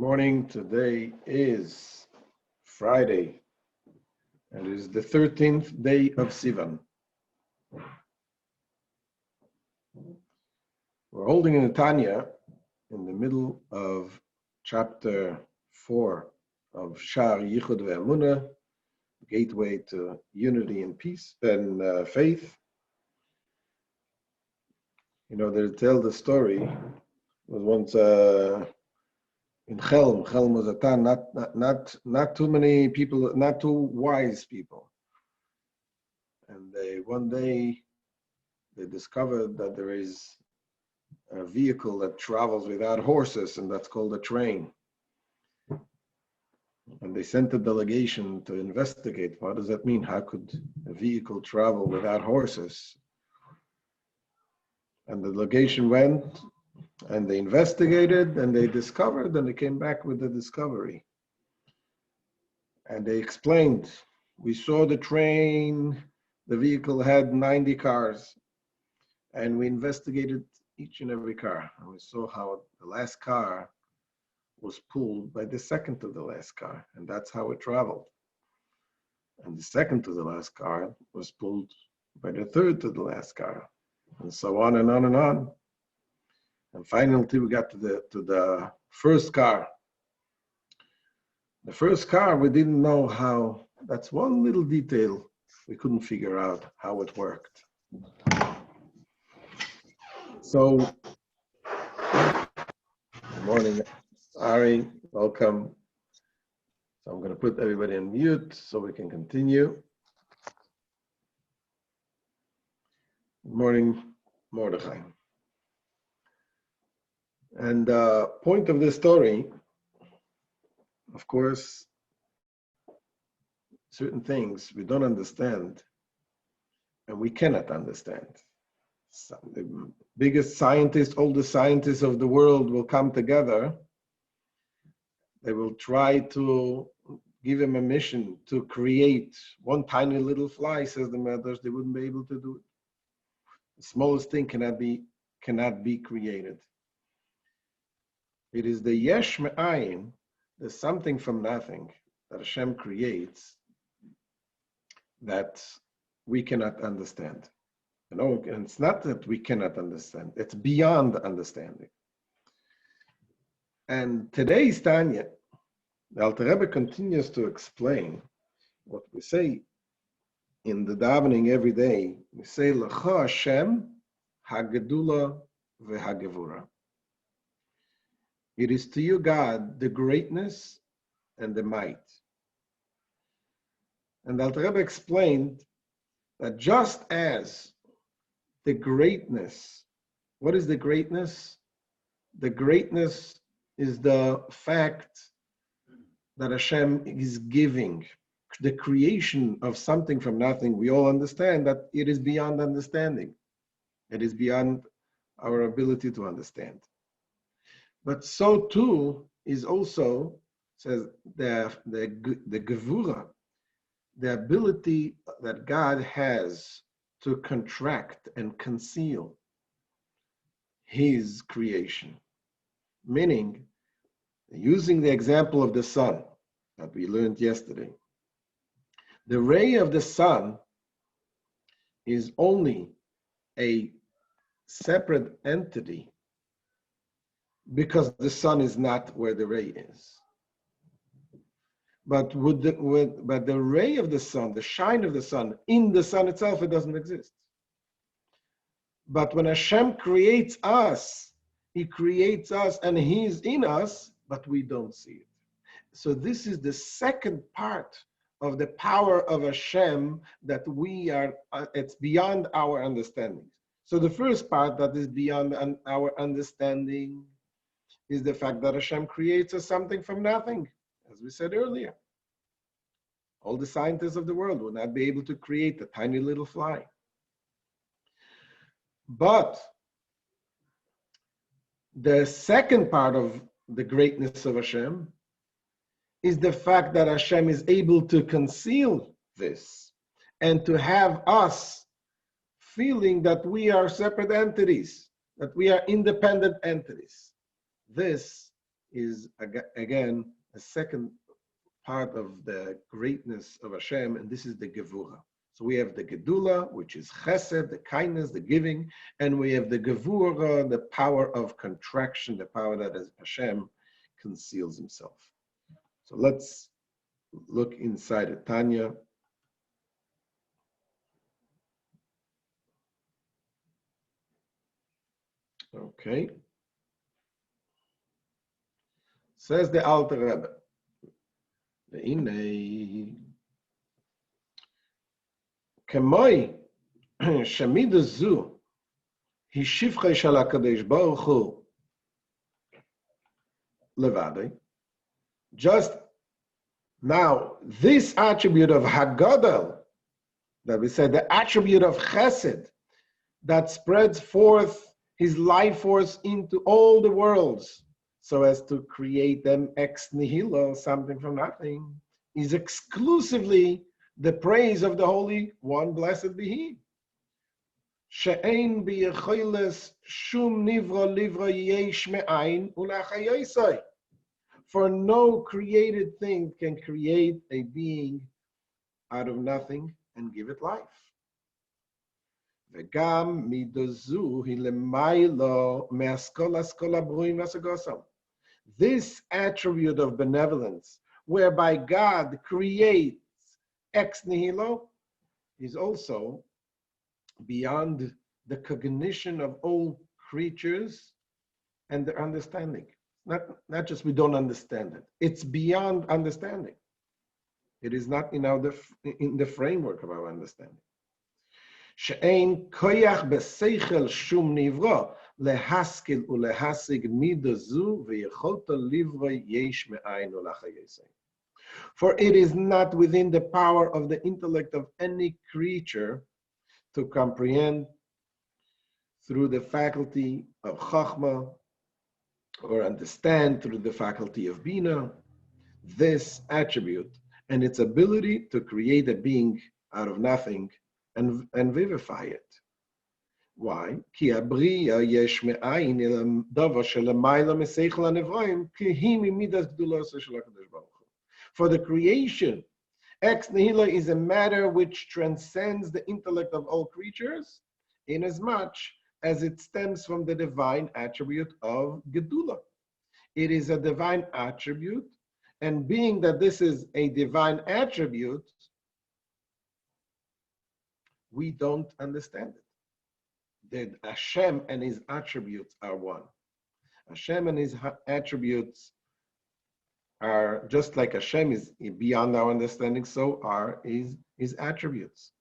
Morning. Today is Friday, and it is the 13th day of Sivan. We're holding in Tanya in the middle of chapter 4 of Shaar, Hayichud, Vehaemuna, gateway to unity and peace and faith. You know, they tell the story. Was once in Chelm was a town, not too many people, not too wise people. And one day they discovered that there is a vehicle that travels without horses, and that's called a train. And they sent a delegation to investigate. What does that mean? How could a vehicle travel without horses? And the delegation went and they investigated and they discovered, and they came back with the discovery. And they explained, we saw the train, the vehicle had 90 cars, and we investigated each and every car. And we saw how the last car was pulled by the second to the last car, and that's how it traveled. And the second to the last car was pulled by the third to the last car, and so on and on and on. And finally, we got to the first car. The first car, we didn't know how. That's one little detail we couldn't figure out how it worked. So, good morning, Ari, welcome. So I'm going to put everybody on mute so we can continue. Good morning, Mordechai. And the point of this story, of course, certain things we don't understand and we cannot understand. So the biggest scientists, oldest scientists of the world will come together. They will try to give him a mission to create one tiny little fly, says the Medrash. They wouldn't be able to do it. The smallest thing cannot be created. It is the yesh me'ayin, there's something from nothing that Hashem creates that we cannot understand. And it's not that we cannot understand, it's beyond understanding. And today's Tanya, the Alter Rebbe continues to explain what we say in the davening every day. We say, L'cha Hashem hagedula v'hagevura. It is to you, God, the greatness and the might. And the Alter Rebbe explained that just as the greatness, what is the greatness? The greatness is the fact that Hashem is giving, the creation of something from nothing. We all understand that it is beyond understanding. It is beyond our ability to understand. But so too is also, says the gevura, the ability that God has to contract and conceal his creation. Meaning, using the example of the sun that we learned yesterday, the ray of the sun is only a separate entity because the sun is not where the ray is. But but the ray of the sun, the shine of the sun, in the sun itself, it doesn't exist. But when Hashem creates us, he creates us and he's in us, but we don't see it. So this is the second part of the power of Hashem that it's beyond our understanding. So the first part that is beyond our understanding is the fact that Hashem creates us something from nothing, as we said earlier. All the scientists of the world would not be able to create a tiny little fly. But the second part of the greatness of Hashem is the fact that Hashem is able to conceal this and to have us feeling that we are separate entities, that we are independent entities. This is again a second part of the greatness of Hashem, and this is the Gevura. So we have the Gedula, which is Chesed, the kindness, the giving, and we have the Gevura, the power of contraction, the power that as Hashem conceals himself. So let's look inside of Tanya. Okay. Says the Alter Rebbe, Ve'inei kemoi shemidah zu hi shivchei shel HaKadosh Baruch Hu levadei. Just now, this attribute of Hagadol, that we said, the attribute of Chesed, that spreads forth his life force into all the worlds, so as to create them ex nihilo, something from nothing, is exclusively the praise of the Holy One, blessed be He. She'ein biyecholes shum nivro livro yesh me'ayin ulachayosai. For no created thing can create a being out of nothing and give it life. V'gam midozu hi lemailo me'askola skola bruim v'asagosam. This attribute of benevolence, whereby God creates ex nihilo, is also beyond the cognition of all creatures and their understanding. Not just we don't understand it. It's beyond understanding. It is not in the framework of our understanding. She'ein koyach b'seichel shum nivro lehaskil ulehasig midazu v'yecholta livro yesh me'ayin ulachayesei. For it is not within the power of the intellect of any creature to comprehend through the faculty of chachma, or understand through the faculty of bina, this attribute and its ability to create a being out of nothing and vivify it. Why? Ki abriya yesh me'ayin el davar shelemayla meseichel hanevroim ki hi mimidas gdulos shel HaKadosh Baruch Hu. For the creation, ex nihilo is a matter which transcends the intellect of all creatures, inasmuch as it stems from the divine attribute of Gedula. It is a divine attribute, and being that this is a divine attribute, we don't understand it. That Hashem and his attributes are one. Hashem and his attributes are just like Hashem is beyond our understanding, so are his attributes.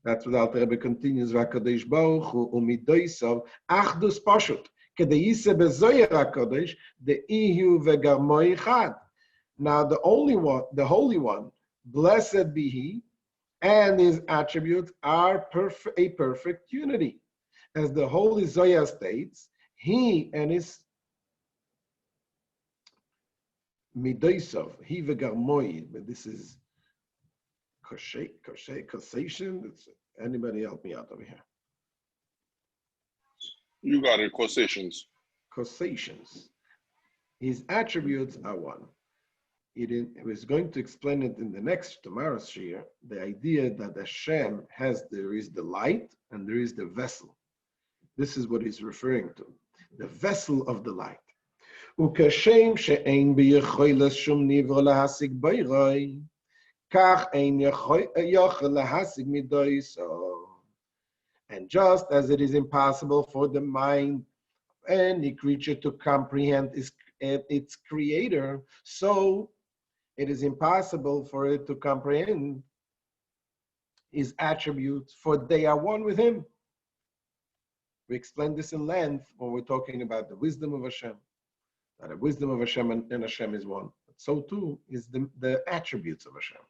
That's what Alter Rebbe continues. V'Hakadosh Baruch Hu umidosav achdus pashut kedayise bezoyer Hakadosh deihu vegarmoi chad. Now the Holy One, blessed be He, and His attributes are a perfect unity, as the Holy Zohar states. He and His midosav, He vegarmoi. But this is causation. Anybody help me out over here? You got it, causations. Causations. His attributes are one. It was going to explain it in the next tomorrow's shir, the idea that Hashem there is the light and there is the vessel. This is what he's referring to, the vessel of the light. Ukashem she'ein biyecholes shum nivro lahasig bayroi. And just as it is impossible for the mind of any creature to comprehend its creator, so it is impossible for it to comprehend his attributes, for they are one with him. We explained this in length when we're talking about the wisdom of Hashem, that the wisdom of Hashem and Hashem is one. But so too is the attributes of Hashem.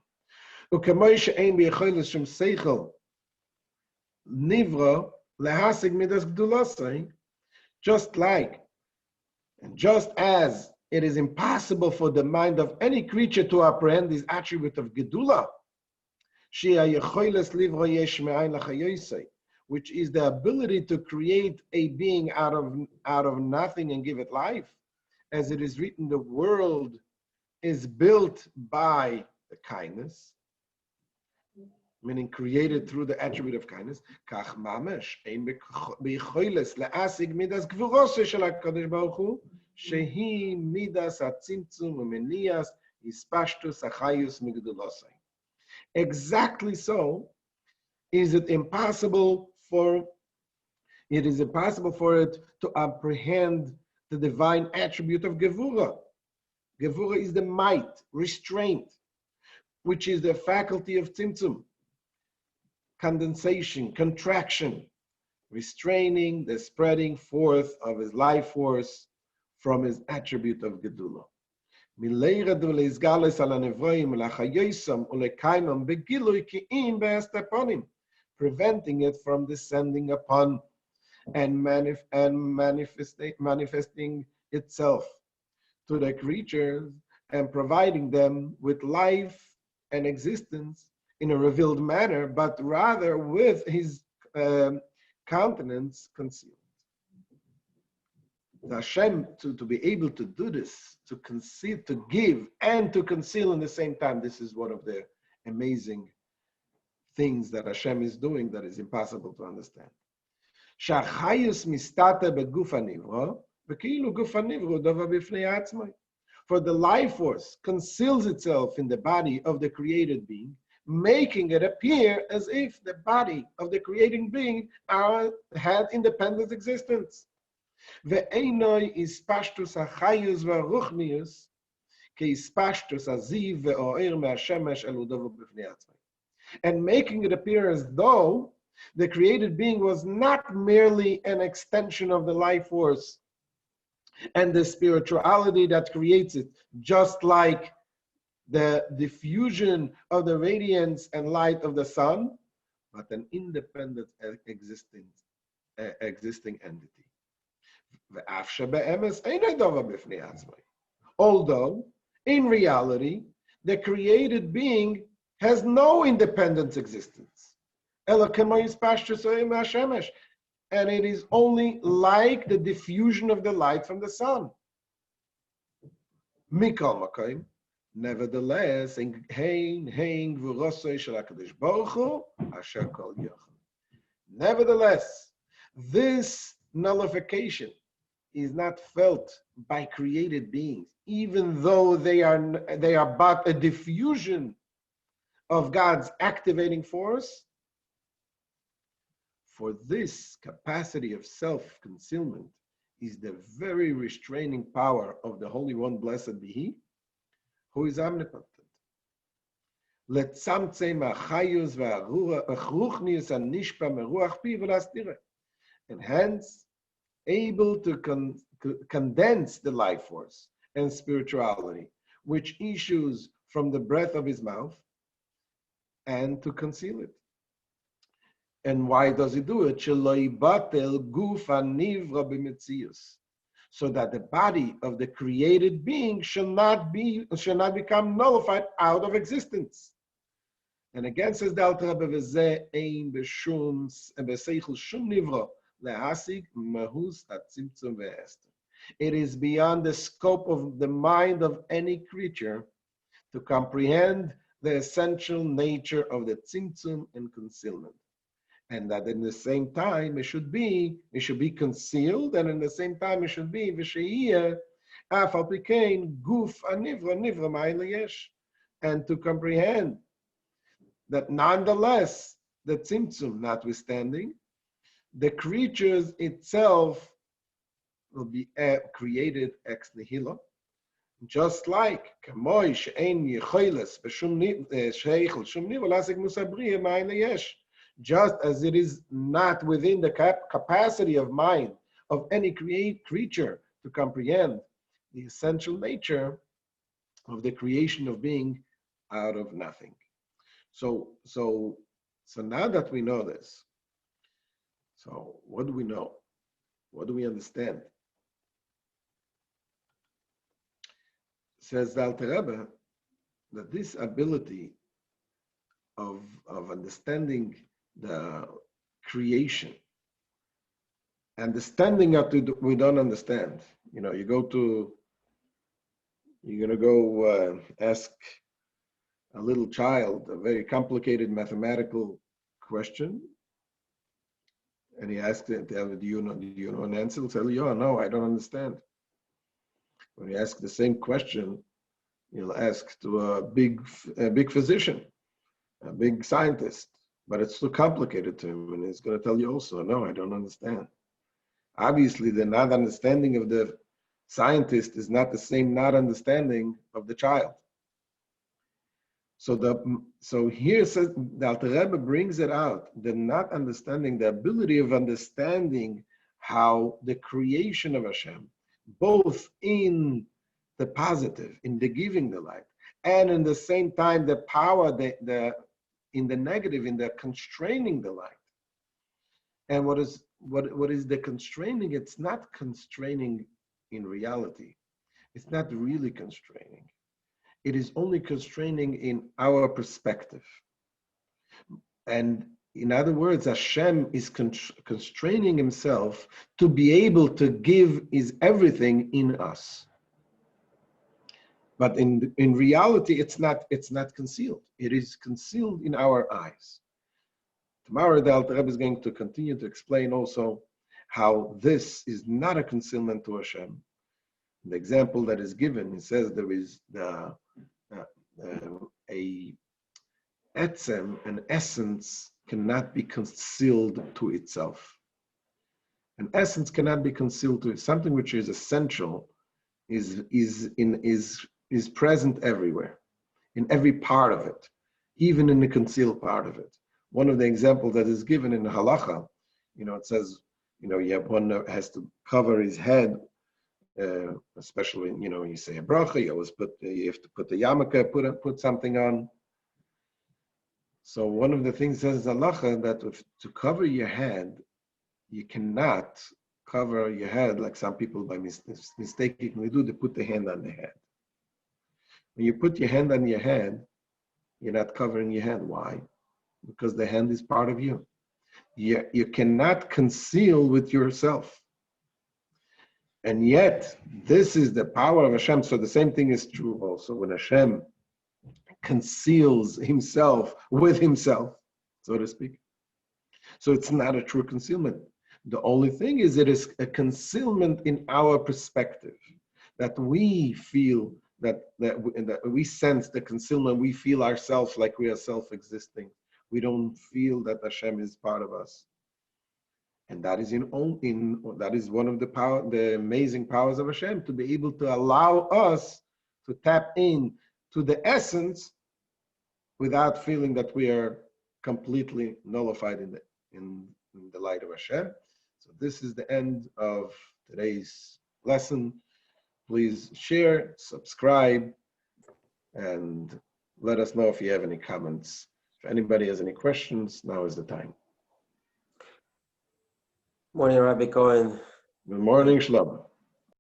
Just like, and just as it is impossible for the mind of any creature to apprehend this attribute of Gedula, which is the ability to create a being out of nothing and give it life, as it is written, the world is built by the kindness, meaning created through the attribute of kindness. Kach mamash ein bicholes leasig midas gvurose shel HaKadosh Baruch Hu, shehi midas hatzimtzum umenias ispashtus achayus migdulosai. Exactly so is it impossible for it to apprehend the divine attribute of Gevura. Gevura is the might, restraint, which is the faculty of Tzimtzum, condensation, contraction, restraining the spreading forth of his life force from his attribute of Gedula. Preventing it from descending upon and manifesting itself to the creatures and providing them with life and existence in a revealed manner, but rather with his countenance concealed. The Hashem, to be able to do this, to conceal, to give, and to conceal in the same time, this is one of the amazing things that Hashem is doing that is impossible to understand. For the life force conceals itself in the body of the created being, making it appear as if the body of the creating being had independent existence. Ve'enoi ispashtus hachayus v'ruchnius keispashtus aziv ve'oir me'ashemesh eludovo b'fnei atzmai. And making it appear as though the created being was not merely an extension of the life force and the spirituality that creates it, just like the diffusion of the radiance and light of the sun, but an independent existing entity. Although, in reality, the created being has no independent existence. And it is only like the diffusion of the light from the sun. Nevertheless, this nullification is not felt by created beings, even though they are but a diffusion of God's activating force. For this capacity of self-concealment is the very restraining power of the Holy One, blessed be He, who is omnipotent. And hence, able to condense the life force and spirituality, which issues from the breath of his mouth, and to conceal it. And why does he do it? So that the body of the created being shall not become nullified out of existence. And again says the Alter Rebbe, it is beyond the scope of the mind of any creature to comprehend the essential nature of the tzimtzum and concealment. And that in the same time it should be concealed, and in the same time it should be and to comprehend that nonetheless, the tzimtzum notwithstanding, the creatures itself will be created ex nihilo, just like just as it is not within the capacity of mind of any creature to comprehend the essential nature of the creation of being out of nothing. So now that we know this, so what do we know? What do we understand? Says the Alter Rebbe that this ability of understanding the creation, understanding that we don't understand. You go to You're going to go ask a little child a very complicated mathematical question, and he asks it, do you know an answer? He'll tell you, oh, no, I don't understand. When you ask the same question, you'll ask to a big physician, a big scientist, but it's too complicated to him, and he's going to tell you also, no, I don't understand. Obviously, the not understanding of the scientist is not the same not understanding of the child. So here says the Alter Rebbe brings it out, the not understanding, the ability of understanding how the creation of Hashem, both in the positive, in the giving the light, and in the same time the power, in the negative, in the constraining the light. And what is the constraining? It's not constraining in reality. It's not really constraining. It is only constraining in our perspective. And in other words, Hashem is constraining himself to be able to give his everything in us. But in reality, it's not concealed. It is concealed in our eyes. Tomorrow, the Alter Rebbe is going to continue to explain also how this is not a concealment to Hashem. The example that is given, he says there is a etzem, an essence, cannot be concealed to itself. An essence cannot be concealed to it. Something which is essential is present everywhere, in every part of it, even in the concealed part of it. One of the examples that is given in the halacha, it says, you have one that has to cover his head, especially, you say a bracha, you have to put the yarmulke, put something on. So one of the things says halacha that to cover your head, you cannot cover your head like some people by mistakenly do. They put the hand on the head. When you put your hand on your head, you're not covering your head. Why? Because the hand is part of you. You cannot conceal with yourself. And yet, this is the power of Hashem. So the same thing is true also when Hashem conceals himself with himself, so to speak. So it's not a true concealment. The only thing is it is a concealment in our perspective, that we feel that we sense the concealment. We feel ourselves like we are self-existing. We don't feel that Hashem is part of us. And that is that is one of the amazing powers of Hashem, to be able to allow us to tap in to the essence without feeling that we are completely nullified in the light of Hashem. So this is the end of today's lesson. Please share, subscribe, and let us know if you have any comments. If anybody has any questions, now is the time. Morning, Rabbi Cohen. Good morning, Shlomo.